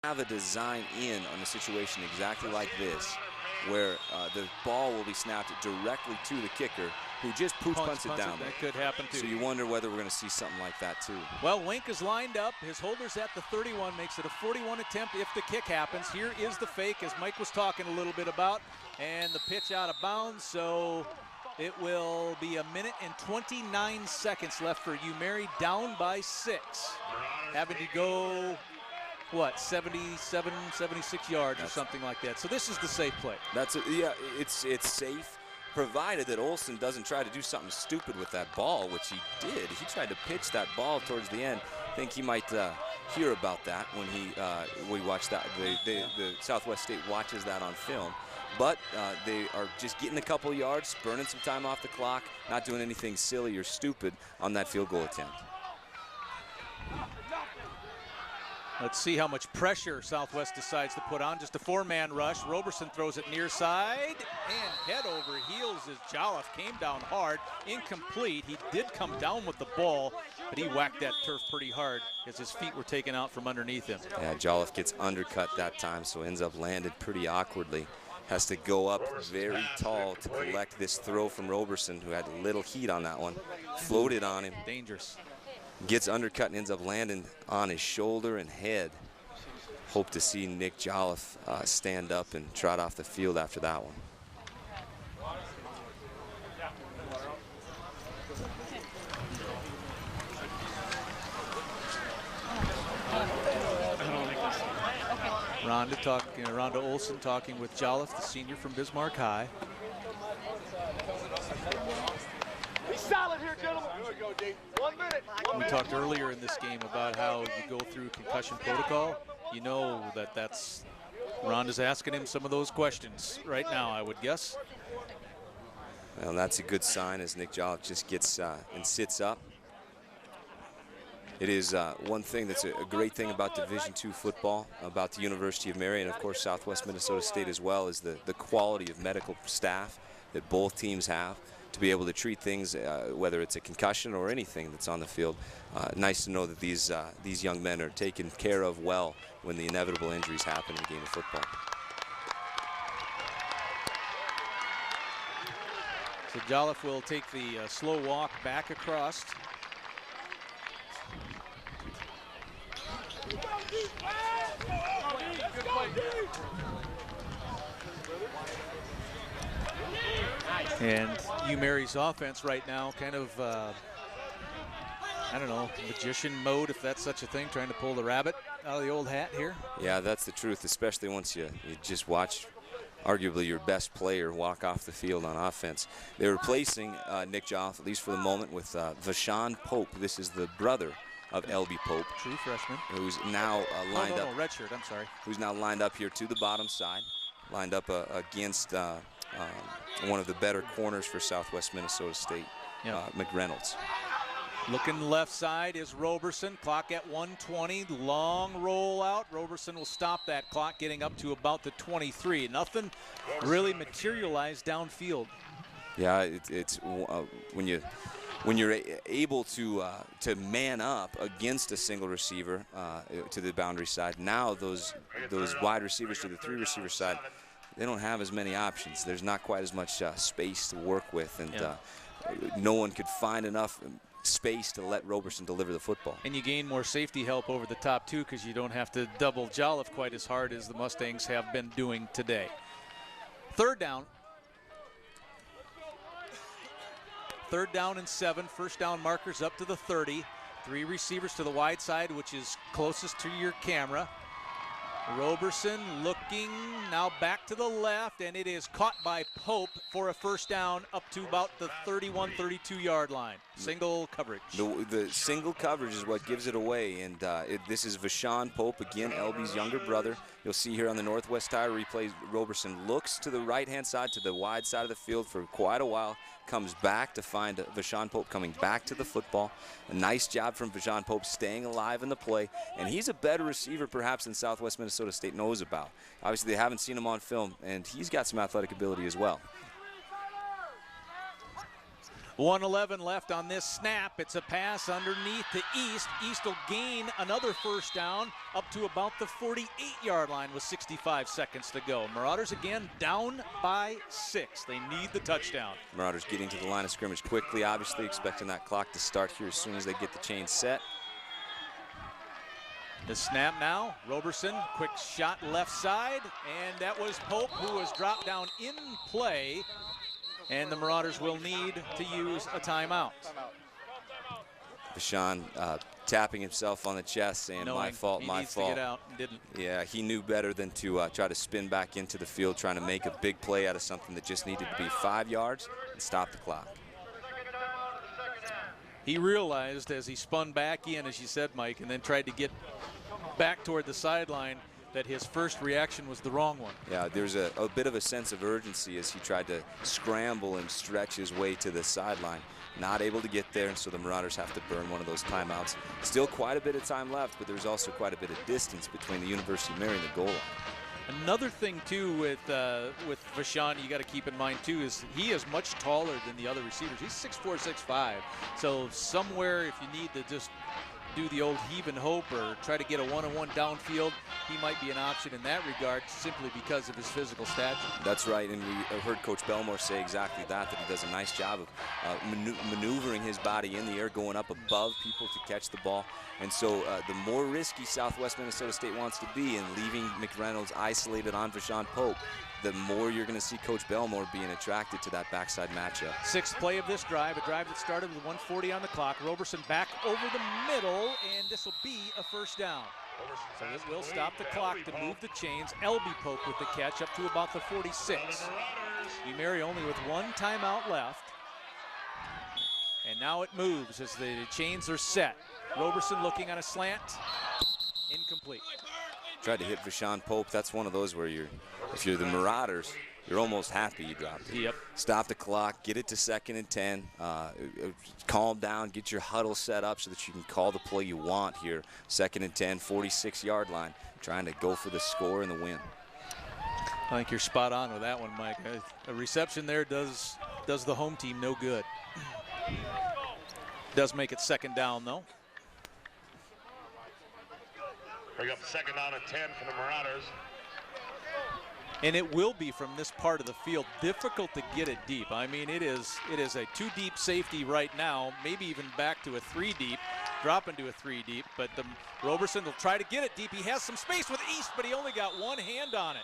have a design in on a situation exactly like this, where the ball will be snapped directly to the kicker, who just punts it down there. That could happen too. So you wonder whether we're going to see something like that too. Well, Wink is lined up. His holder's at the 31, makes it a 41 attempt if the kick happens. Here is the fake, as Mike was talking a little bit about, and the pitch out of bounds. So it will be 1 minute and 29 seconds left for UMary, down by 6. Having to go, what, 77, 76 yards or something like that. So this is the safe play. Yeah, it's safe, provided that Olsen doesn't try to do something stupid with that ball, which he did. He tried to pitch that ball towards the end. I think he might hear about that when we watch that. The Southwest State watches that on film. But they are just getting a couple yards, burning some time off the clock, not doing anything silly or stupid on that field goal attempt. Let's see how much pressure Southwest decides to put on. Just a 4-man rush. Roberson throws it near side, and head over heels as Jolliffe came down hard. Incomplete. He did come down with the ball, but he whacked that turf pretty hard as his feet were taken out from underneath him. Yeah, Jolliffe gets undercut that time, so ends up landed pretty awkwardly. Has to go up very tall to collect this throw from Roberson, who had little heat on that one. Floated on him. Dangerous. Gets undercut and ends up landing on his shoulder and head. Hope to see Nick Jolliffe stand up and trot off the field after that one. Rhonda Olsen talking with Jolliffe, the senior from Bismarck High. Be solid here, gentlemen. Here we go, D. 1 minute. We talked earlier in this game about how you go through concussion protocol. You know that's Rhonda's asking him some of those questions right now, I would guess. Well, that's a good sign as Nick Jolliffe just gets and sits up. It is one thing that's a great thing about Division II football, about the University of Mary, and of course Southwest Minnesota State as well, is the quality of medical staff that both teams have to be able to treat things, whether it's a concussion or anything that's on the field. Nice to know that these young men are taken care of well when the inevitable injuries happen in a game of football. So Jolliffe will take the slow walk back across. And UMary's offense right now kind of, I don't know, magician mode, if that's such a thing, trying to pull the rabbit out of the old hat here. Yeah, that's the truth, especially once you just watch arguably your best player walk off the field on offense. They're replacing Nick Jolliffe, at least for the moment, with Vashawn Pope. This is the brother of L.B. Pope. True freshman. Who's now lined up. No, redshirt, I'm sorry. Who's now lined up here to the bottom side, lined up against one of the better corners for Southwest Minnesota State, McReynolds. Looking left side is Roberson. Clock at 1:20. Long roll out. Roberson will stop that clock, getting up to about the 23. Nothing really materialized downfield. Yeah, it's when you're able to man up against a single receiver to the boundary side. Now those wide receivers to the 3 receiver side, they don't have as many options. There's not quite as much space to work with, and no one could find enough space to let Roberson deliver the football. And you gain more safety help over the top too, because you don't have to double Jolliffe quite as hard as the Mustangs have been doing today. Third down. 3rd down and 7. First down markers up to the 30. 3 receivers to the wide side, which is closest to your camera. Roberson looking now back to the left, and it is caught by Pope for a first down up to about the 31, 32-yard line. Single coverage. The single coverage is what gives it away, and this is Vashawn Pope, again, LB's younger brother. You'll see here on the Northwest Tire replays, Roberson looks to the right-hand side, to the wide side of the field for quite a while, comes back to find Vashawn Pope coming back to the football. A nice job from Vashawn Pope staying alive in the play, and he's a better receiver perhaps than Southwest Minnesota State knows about. Obviously, they haven't seen him on film, and he's got some athletic ability as well. 1:11 left on this snap. It's a pass underneath to East. East will gain another first down up to about the 48-yard line with 65 seconds to go. Marauders again down by 6. They need the touchdown. Marauders getting to the line of scrimmage quickly, obviously expecting that clock to start here as soon as they get the chain set. The snap now, Roberson, quick shot left side, and that was Pope, who was dropped down in play, and the Marauders will need to use a timeout. Vashon tapping himself on the chest, saying, my fault, my fault. To get out and didn't. Yeah, he knew better than to try to spin back into the field, trying to make a big play out of something that just needed to be 5 yards and stop the clock. He realized as he spun back in, as you said, Mike, and then tried to get back toward the sideline, that his first reaction was the wrong one. Yeah, there's a bit of a sense of urgency as he tried to scramble and stretch his way to the sideline. Not able to get there, and so the Marauders have to burn one of those timeouts. Still quite a bit of time left, but there's also quite a bit of distance between the University of Mary and the goal line. Another thing, too, with Vashon, you got to keep in mind, too, is he is much taller than the other receivers. He's 6'4", 6'5". So somewhere, if you need to just do the old heave and hope or try to get a one-on-one downfield, he might be an option in that regard simply because of his physical stature. That's right, and we heard Coach Belmore say exactly that he does a nice job of maneuvering his body in the air, going up above people to catch the ball. And so the more risky Southwest Minnesota State wants to be in leaving McReynolds isolated on Vashon Pope, the more you're going to see Coach Belmore being attracted to that backside matchup. Sixth play of this drive, a drive that started with 1:40 on the clock. Roberson back over the middle, and this will be a first down. So this will stop the clock to move the chains. L.B. Pope with the catch up to about the 46. Mary only with one timeout left. And now it moves as the chains are set. Roberson looking on a slant. Incomplete. Tried to hit Vashon Pope. That's one of those where if you're the Marauders, you're almost happy you dropped it. Yep. Stop the clock, get it to 2nd and 10, calm down, get your huddle set up so that you can call the play you want here. 2nd and 10, 46-yard line, trying to go for the score and the win. I think you're spot on with that one, Mike. A reception there does the home team no good. Does make it 2nd down, though. Bring up 2nd down and 10 for the Marauders. And it will be from this part of the field difficult to get it deep. I mean, it is a 2-deep safety right now, maybe even back to a 3-deep, drop into a 3-deep. But Roberson will try to get it deep. He has some space with East, but he only got one hand on it.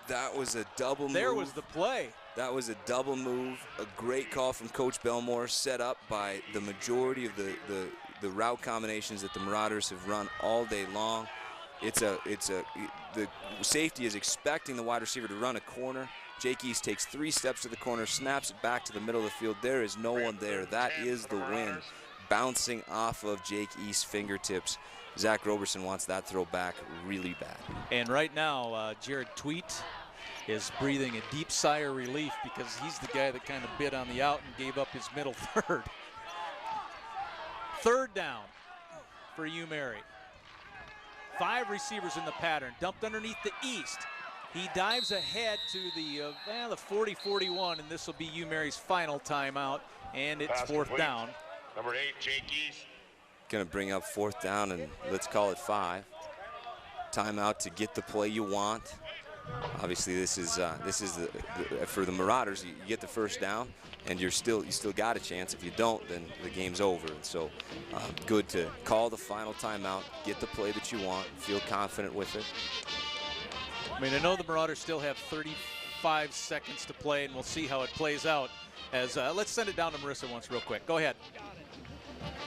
That was a double move. There was the play. That was a double move. A great call from Coach Belmore, set up by the majority of the route combinations that the Marauders have run all day long. The safety is expecting the wide receiver to run a corner. Jake East takes 3 steps to the corner, snaps it back to the middle of the field. There is no one there. That is the wind bouncing off of Jake East's fingertips. Zach Roberson wants that throw back really bad. And right now, Jared Tweet is breathing a deep sigh of relief because he's the guy that kind of bid on the out and gave up his middle third. 3rd down for UMary. 5 receivers in the pattern, dumped underneath the East. He dives ahead to the 40-41, and this will be UMary's final timeout, and it's 4th down. Number 8, Jake East. Going to bring up 4th down, and let's call it 5. Timeout to get the play you want. Obviously, this is for the Marauders. You get the first down, and you still got a chance. If you don't, then the game's over. And so, good to call the final timeout, get the play that you want, feel confident with it. I mean, I know the Marauders still have 35 seconds to play, and we'll see how it plays out. As let's send it down to Marissa once real quick. Go ahead.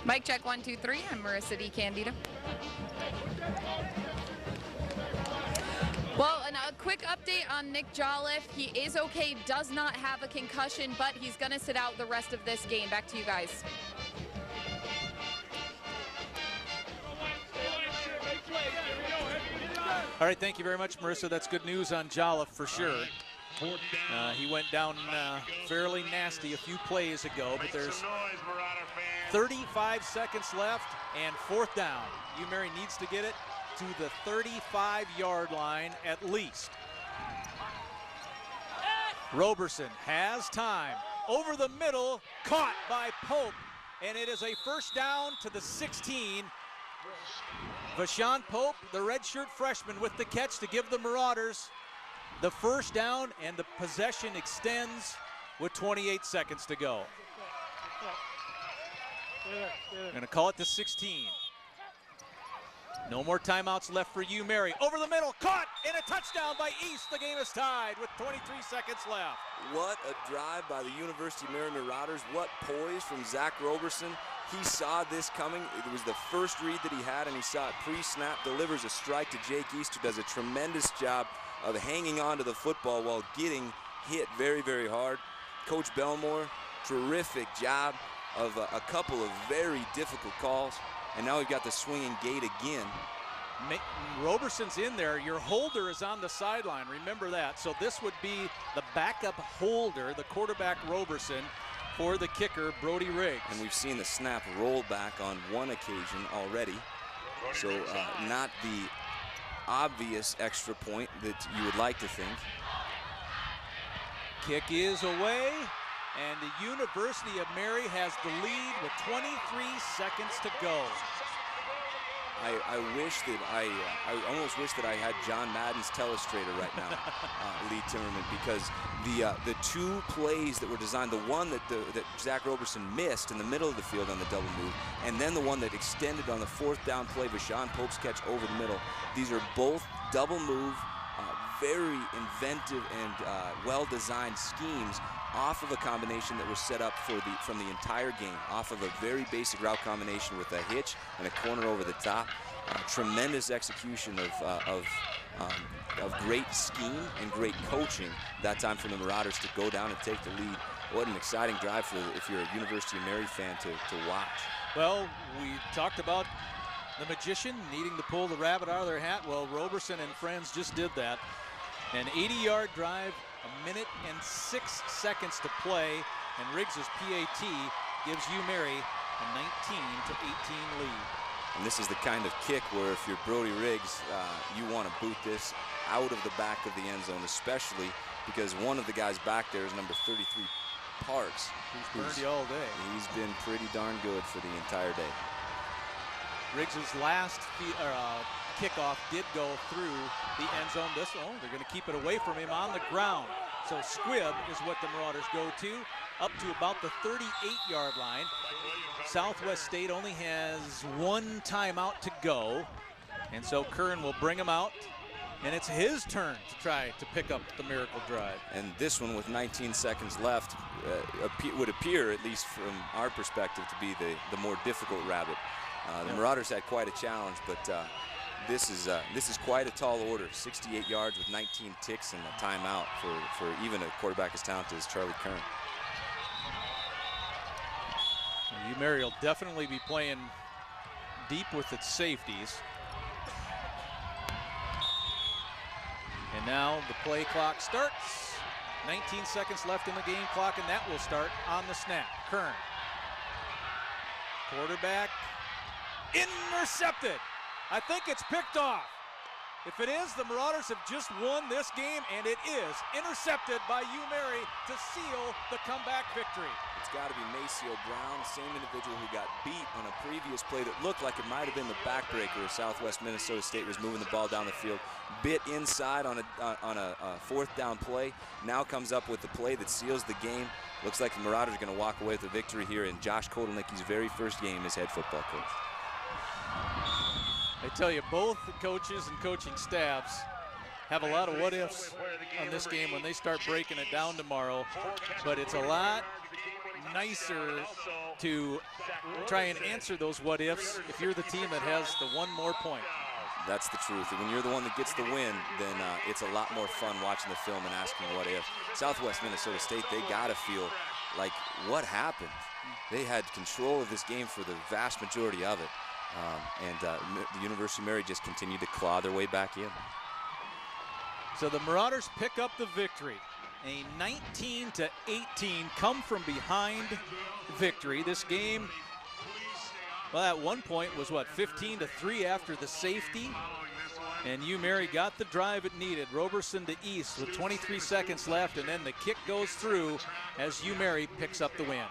Mic check 1, 2, 3. I'm Marissa D. Candida. Well, a quick update on Nick Jolliffe. He is okay, does not have a concussion, but he's going to sit out the rest of this game. Back to you guys. All right, thank you very much, Marissa. That's good news on Jolliffe for sure. He went down fairly nasty a few plays ago, but there's 35 seconds left and 4th down. UMary needs to get it to the 35-yard line at least. Roberson has time, over the middle, caught by Pope, and it is a first down to the 16. Vashawn Pope, the redshirt freshman, with the catch to give the Marauders the first down, and the possession extends with 28 seconds to go. Gonna call it the 16. No more timeouts left for you, Mary. Over the middle, caught, and a touchdown by East. The game is tied with 23 seconds left. What a drive by the University of Mary Marauders. What poise from Zach Roberson. He saw this coming. It was the first read that he had, and he saw it pre-snap, delivers a strike to Jake East, who does a tremendous job of hanging on to the football while getting hit very, very hard. Coach Belmore, terrific job of a couple of very difficult calls. And now we've got the swinging gate again. Roberson's in there. Your holder is on the sideline. Remember that. So this would be the backup holder, the quarterback Roberson, for the kicker, Brody Riggs. And we've seen the snap roll back on one occasion already. So not the obvious extra point that you would like to think. Kick is away. And the University of Mary has the lead with 23 seconds to go. I wish that I almost wish that I had John Madden's telestrator right now, Lee Timmerman, because the two plays that were designed, the one that Zach Roberson missed in the middle of the field on the double move, and then the one that extended on the fourth down play, Vashawn Pope's catch over the middle. These are both double move, very inventive and well-designed schemes off of a combination that was set up from the entire game, off of a very basic route combination with a hitch and a corner over the top. Tremendous execution of great scheme and great coaching that time from the Marauders to go down and take the lead. What an exciting drive if you're a University of Mary fan to watch. Well, we talked about the magician needing to pull the rabbit out of their hat. Well, Roberson and friends just did that. An 80-yard drive, 1 minute and 6 seconds to play, and Riggs' PAT gives UMary a 19-18 lead. And this is the kind of kick where if you're Brody Riggs, you want to boot this out of the back of the end zone, especially because one of the guys back there is number 33, Parks. He's burned you all day. He's been pretty darn good for the entire day. Riggs' last kickoff did go through the end zone. They're going to keep it away from him on the ground. So squib is what the Marauders go to, up to about the 38-yard line. Southwest State only has one timeout to go, and so Kern will bring him out, and it's his turn to try to pick up the miracle drive. And this one with 19 seconds left would appear, at least from our perspective, to be the more difficult rabbit. The Marauders had quite a challenge, but this is quite a tall order. 68 yards with 19 ticks and a timeout for even a quarterback as talented as Charlie Kern. UMary will definitely be playing deep with its safeties. And now the play clock starts. 19 seconds left in the game clock, and that will start on the snap. Kern. Quarterback intercepted. I think it's picked off. If it is, the Marauders have just won this game, and it is intercepted by UMary to seal the comeback victory. It's got to be Maceo Brown, same individual who got beat on a previous play that looked like it might have been the backbreaker as Southwest Minnesota State was moving the ball down the field. Bit inside on a fourth down play. Now comes up with the play that seals the game. Looks like the Marauders are going to walk away with a victory here in Josh Kotelnicki's very first game as head football coach. I tell you, both the coaches and coaching staffs have a lot of what-ifs on this game when they start breaking it down tomorrow, but it's a lot nicer to try and answer those what-ifs if you're the team that has the one more point. That's the truth. When you're the one that gets the win, then it's a lot more fun watching the film and asking what if. Southwest Minnesota State, they got to feel like, what happened? They had control of this game for the vast majority of it. The University of Mary just continued to claw their way back in. So the Marauders pick up the victory. A 19-18 come from behind victory. This game, well, at one point was what, 15-3 after the safety. And Mary got the drive it needed. Roberson to East with 23 seconds left, and then the kick goes through as Mary picks up the win.